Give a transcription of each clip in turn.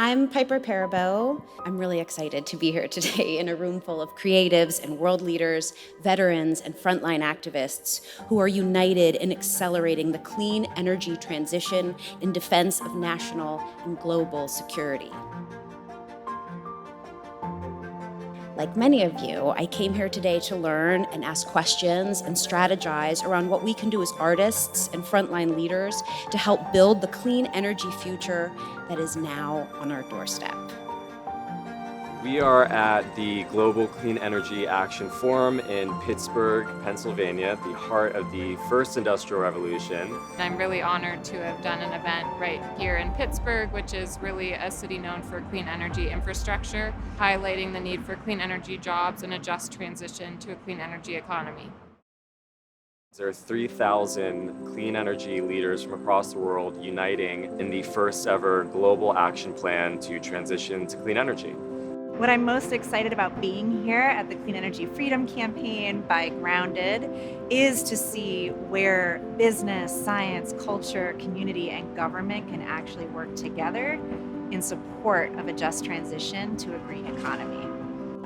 I'm Piper Perabo. I'm really excited to be here today in a room full of creatives and world leaders, veterans, and frontline activists who are united in accelerating the clean energy transition in defense of national and global security. Like many of you, I came here today to learn and ask questions and strategize around what we can do as artists and frontline leaders to help build the clean energy future that is now on our doorstep. We are at the Global Clean Energy Action Forum in Pittsburgh, Pennsylvania, the heart of the first industrial revolution. I'm really honored to have done an event right here in Pittsburgh, which is really a city known for clean energy infrastructure, highlighting the need for clean energy jobs and a just transition to a clean energy economy. There are 3,000 clean energy leaders from across the world uniting in the first ever global action plan to transition to clean energy. What I'm most excited about being here at the Clean Energy Freedom Campaign by Grounded is to see where business, science, culture, community, and government can actually work together in support of a just transition to a green economy.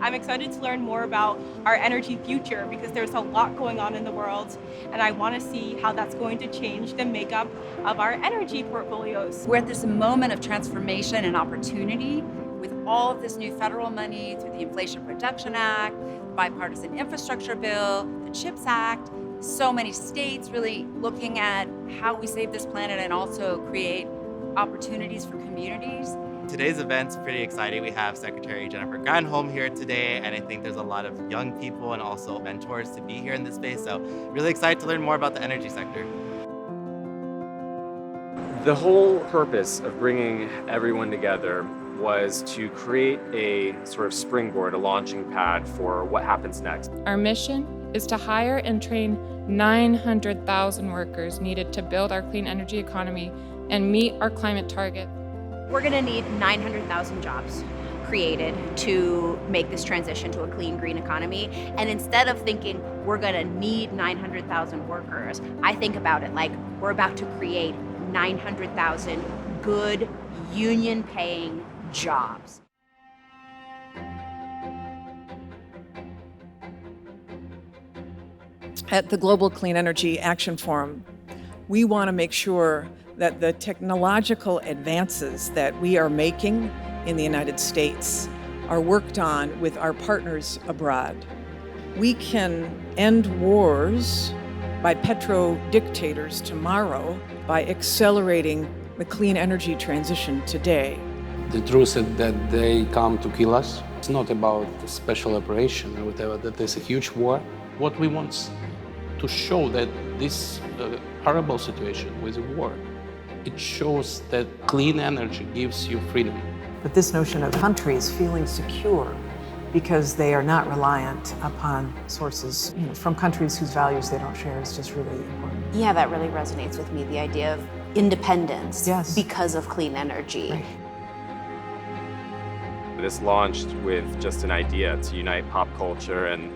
I'm excited to learn more about our energy future because there's a lot going on in the world, and I want to see how that's going to change the makeup of our energy portfolios. We're at this moment of transformation and opportunity with all of this new federal money through the Inflation Reduction Act, the Bipartisan Infrastructure Bill, the CHIPS Act, so many states really looking at how we save this planet and also create opportunities for communities. Today's event's pretty exciting. We have Secretary Jennifer Granholm here today, and I think there's a lot of young people and also mentors to be here in this space, so really excited to learn more about the energy sector. The whole purpose of bringing everyone together was to create a sort of springboard, a launching pad for what happens next. Our mission is to hire and train 900,000 workers needed to build our clean energy economy and meet our climate target. We're going to need 900,000 jobs created to make this transition to a clean, green economy. And instead of thinking we're going to need 900,000 workers, I think about it like we're about to create 900,000 good, union-paying jobs. At the Global Clean Energy Action Forum, we want to make sure that the technological advances that we are making in the United States are worked on with our partners abroad. We can end wars by petro-dictators tomorrow by accelerating the clean energy transition today. The truth is that they come to kill us. It's not about a special operation or whatever, that there's a huge war. What we want is to show that this horrible situation with the war, it shows that clean energy gives you freedom. But this notion of countries feeling secure because they are not reliant upon sources from countries whose values they don't share is just really important. Yeah, that really resonates with me, the idea of independence because of clean energy. Right. This launched with just an idea to unite pop culture and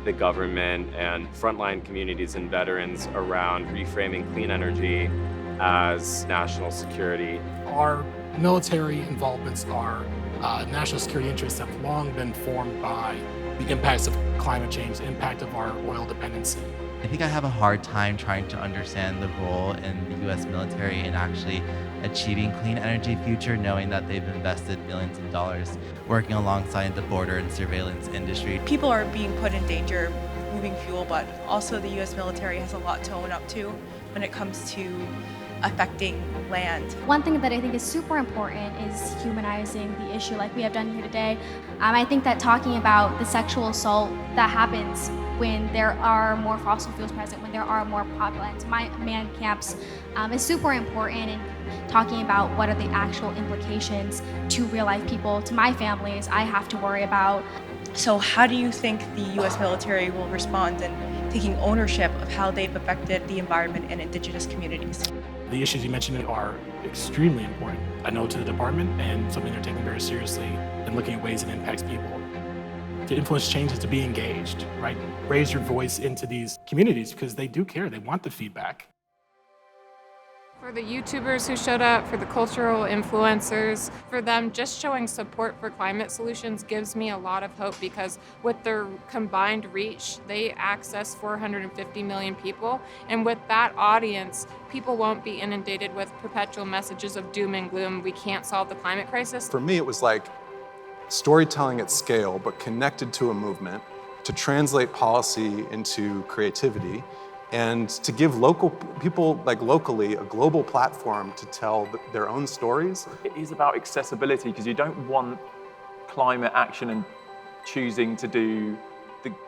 the government and frontline communities and veterans around reframing clean energy as national security. Our military involvements, our national security interests have long been formed by the impacts of climate change, the impact of our oil dependency. I think I have a hard time trying to understand the role in the U.S. military in actually achieving clean energy future, knowing that they've invested billions of dollars working alongside the border and surveillance industry. People are being put in danger with moving fuel, but also the U.S. military has a lot to own up to when it comes to affecting land. One thing that I think is super important is humanizing the issue like we have done here today. I think that talking about the sexual assault that happens when there are more fossil fuels present, when there are more populace, man camps, is super important in talking about what are the actual implications to real life people, to my families I have to worry about. So how do you think the U.S. military will respond in taking ownership of how they've affected the environment and indigenous communities? The issues you mentioned are extremely important, I know, to the department, and something they're taking very seriously and looking at ways it impacts people. To influence change is to be engaged, right? Raise your voice into these communities because they do care, they want the feedback. For the YouTubers who showed up, for the cultural influencers, for them just showing support for climate solutions gives me a lot of hope, because with their combined reach, they access 450 million people. And with that audience, people won't be inundated with perpetual messages of doom and gloom. We can't solve the climate crisis. For me, it was like storytelling at scale, but connected to a movement, to translate policy into creativity, and to give local people, like locally, a global platform to tell their own stories. It is about accessibility, because you don't want climate action and choosing to do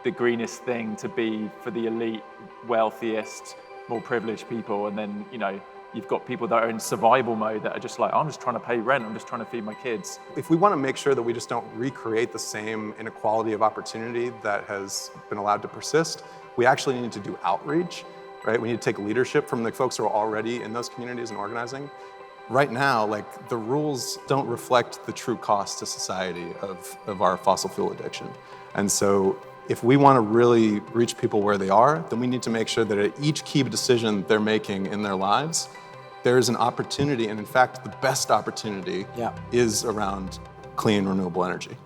the greenest thing to be for the elite, wealthiest, more privileged people, and then, you know, you've got people that are in survival mode that are just like, I'm just trying to pay rent, I'm just trying to feed my kids. If we want to make sure that we just don't recreate the same inequality of opportunity that has been allowed to persist, we actually need to do outreach, right? We need to take leadership from the folks who are already in those communities and organizing. Right now, like, the rules don't reflect the true cost to society of our fossil fuel addiction. And so if we want to really reach people where they are, then we need to make sure that at each key decision they're making in their lives, there is an opportunity, and in fact, the best opportunity is around clean, renewable energy.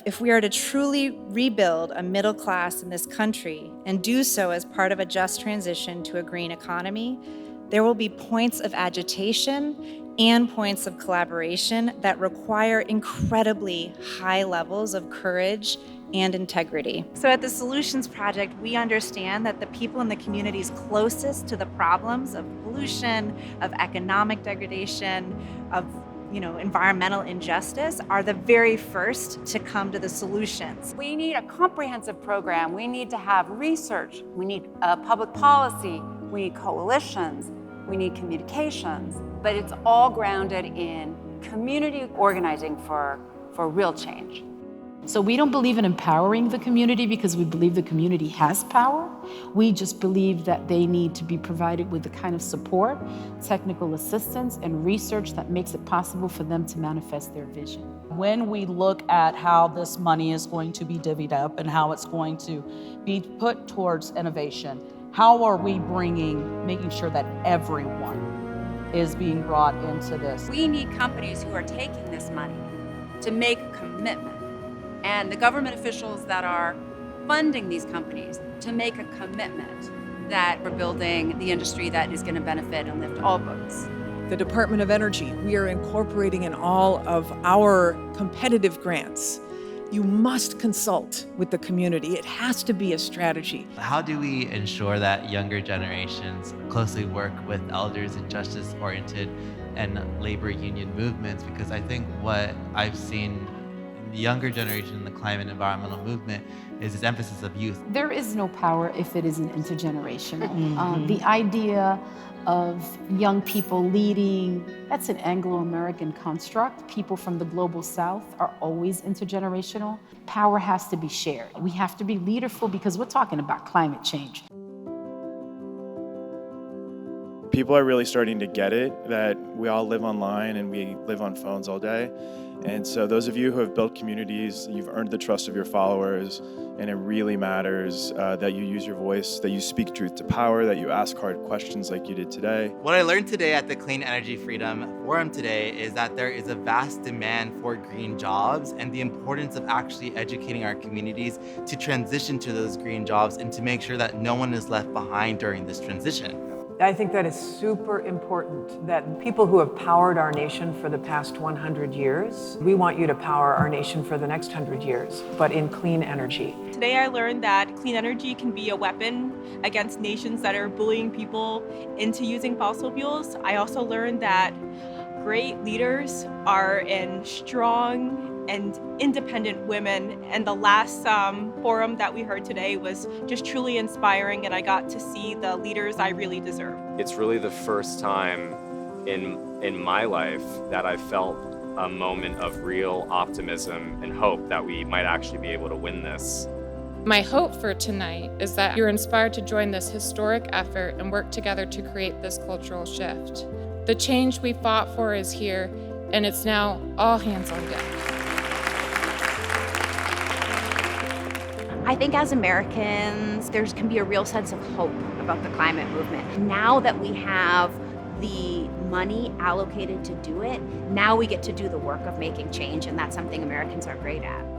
If we are to truly rebuild a middle class in this country and do so as part of a just transition to a green economy, there will be points of agitation and points of collaboration that require incredibly high levels of courage and integrity. So at the Solutions Project, we understand that the people in the communities closest to the problems of pollution, of economic degradation, of environmental injustice are the very first to come to the solutions. We need a comprehensive program. We need to have research. We need public policy. We need coalitions. We need communications. But it's all grounded in community organizing for real change. So we don't believe in empowering the community because we believe the community has power. We just believe that they need to be provided with the kind of support, technical assistance, and research that makes it possible for them to manifest their vision. When we look at how this money is going to be divvied up and how it's going to be put towards innovation, how are we making sure that everyone is being brought into this? We need companies who are taking this money to make a commitment, and the government officials that are funding these companies to make a commitment that we're building the industry that is going to benefit and lift all boats. The Department of Energy, we are incorporating in all of our competitive grants. You must consult with the community. It has to be a strategy. How do we ensure that younger generations closely work with elders in justice-oriented and labor union movements? Because I think what I've seen in the younger generation in the climate and environmental movement is this emphasis of youth. There is no power if it isn't intergenerational. The idea of young people leading, that's an Anglo-American construct. People from the global south are always intergenerational. Power has to be shared. We have to be leaderful because we're talking about climate change. People are really starting to get it, that we all live online and we live on phones all day. And so those of you who have built communities, you've earned the trust of your followers, and it really matters that you use your voice, that you speak truth to power, that you ask hard questions like you did today. What I learned today at the Clean Energy Freedom Forum today is that there is a vast demand for green jobs and the importance of actually educating our communities to transition to those green jobs and to make sure that no one is left behind during this transition. I think that is super important, that people who have powered our nation for the past 100 years, we want you to power our nation for the next 100 years, but in clean energy. Today I learned that clean energy can be a weapon against nations that are bullying people into using fossil fuels. I also learned that great leaders are in strong and independent women, and the last forum that we heard today was just truly inspiring, and I got to see the leaders I really deserve. It's really the first time in my life that I felt a moment of real optimism and hope that we might actually be able to win this. My hope for tonight is that you're inspired to join this historic effort and work together to create this cultural shift. The change we fought for is here, and it's now all hands on deck. I think as Americans, there can be a real sense of hope about the climate movement. Now that we have the money allocated to do it, now we get to do the work of making change, and that's something Americans are great at.